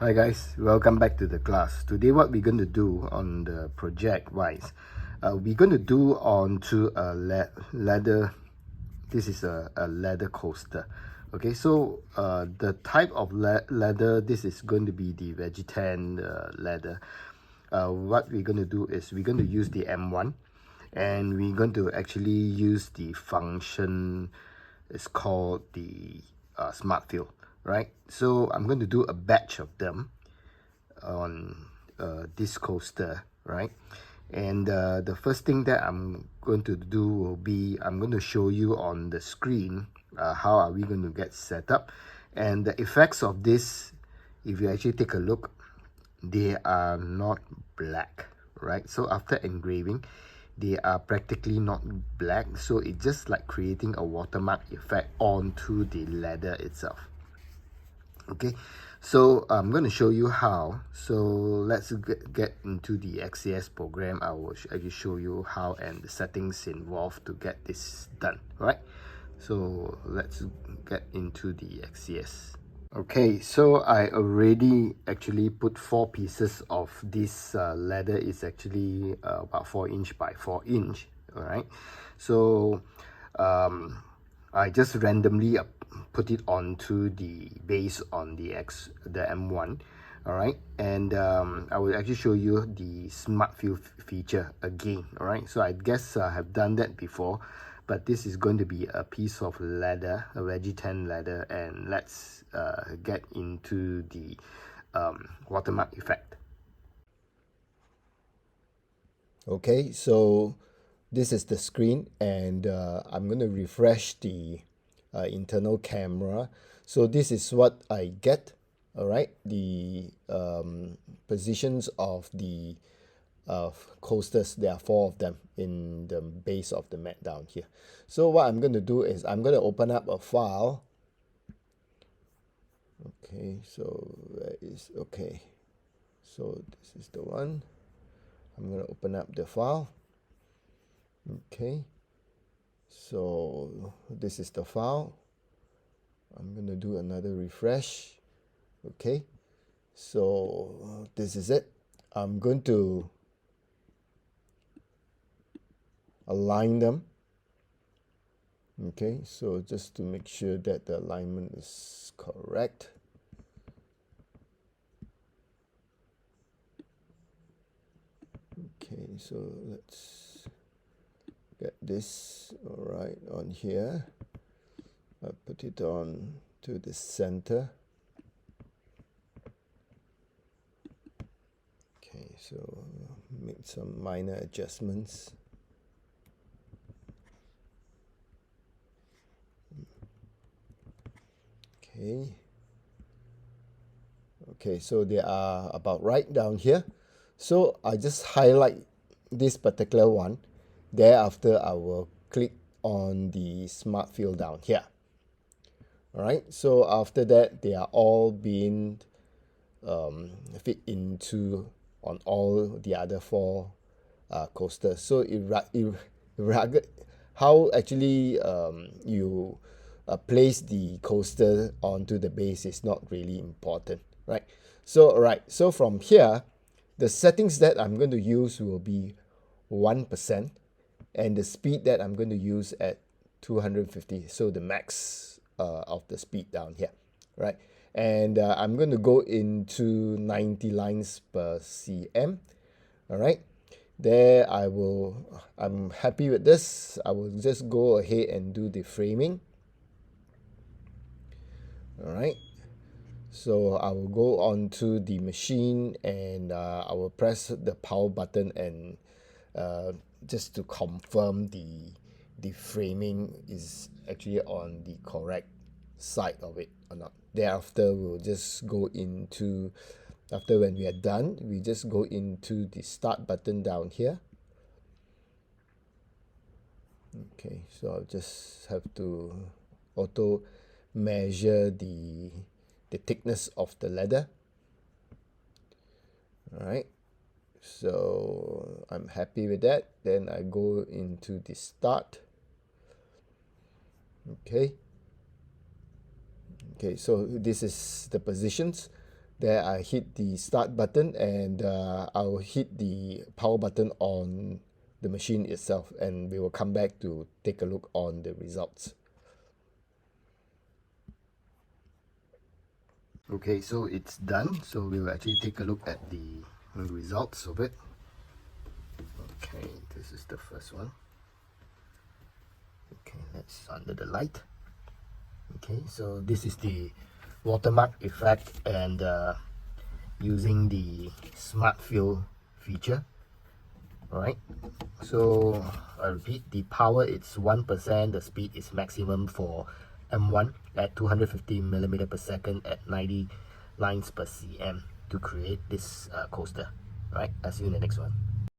Hi guys, welcome back to the class. Today what we're going to do on the project wise, we're going to do onto a ladder. This is a ladder coaster. Okay, so the type of ladder, this is going to be the Vegetan ladder. What we're going to do is we're going to use the M1 and we're going to actually use the function. It's called the smart fill, right? So I'm going to do a batch of them on this coaster, right? And the first thing that I'm going to do will be I'm going to show you on the screen how are we going to get set up, and the effects of this, if you actually take a look, they are not black, right? So after engraving, they are practically not black, so it's just like creating a watermark effect onto the leather itself. Okay, so I'm going to show you how. So let's get into the XCS program. I will actually show you how and the settings involved to get this done, right? So let's get into the XCS. Okay, so I already actually put 4 pieces of this ladder. Is actually about 4" by 4". All right, so I just randomly put it onto the base on the M1. All right, and I will actually show you the smart fill feature again. All right, so I guess I have done that before, but this is going to be a piece of leather, a Vegetan leather, and let's get into the watermark effect. Okay, so this is the screen, and I'm going to refresh the internal camera. So this is what I get. All right, the positions of the coasters. There are 4 of them in the base of the mat down here. So what I'm going to do is I'm going to open up a file. Okay, so that is okay. So this is the one. I'm going to open up the file. Okay, so this is the file. I'm going to do another refresh. Okay, so this is it. I'm going to align them. Okay, so just to make sure that the alignment is correct. Okay, so let's get this all right on here. I put it on to the center. Okay, so make some minor adjustments. Okay. Okay, so they are about right down here. So I just highlight this particular one. Thereafter, I will click on the smart fill down here. All right, so after that, they are all being fit into on all the other 4 coasters. So how actually you place the coaster onto the base is not really important, right? So so from here, the settings that I'm going to use will be 1%, and the speed that I'm going to use at 250, so the max of the speed down here, right? And I'm going to go into 90 lines per cm. All right, there I'm happy with this. I will just go ahead and do the framing. All right, so I will go on to the machine, and I will press the power button, and just to confirm the framing is actually on the correct side of it or not. Thereafter, we'll just go into, after when we are done, we just go into the start button down here. Okay, so I'll just have to auto measure the thickness of the leather. All right, so I'm happy with that. Then I go into the start. Okay, so this is the positions. There I hit the start button, and I'll hit the power button on the machine itself, and we will come back to take a look on the results. Okay, so it's done. So we will actually take a look at the results of it. Okay, this is the first one. Okay, let's under the light. Okay, so this is the watermark effect, and using the smart fill feature. Alright, so I repeat, the power is 1%, the speed is maximum for M1 at 250 millimeter per second at 90 lines per cm to create this coaster. Alright, I'll see you in the next one.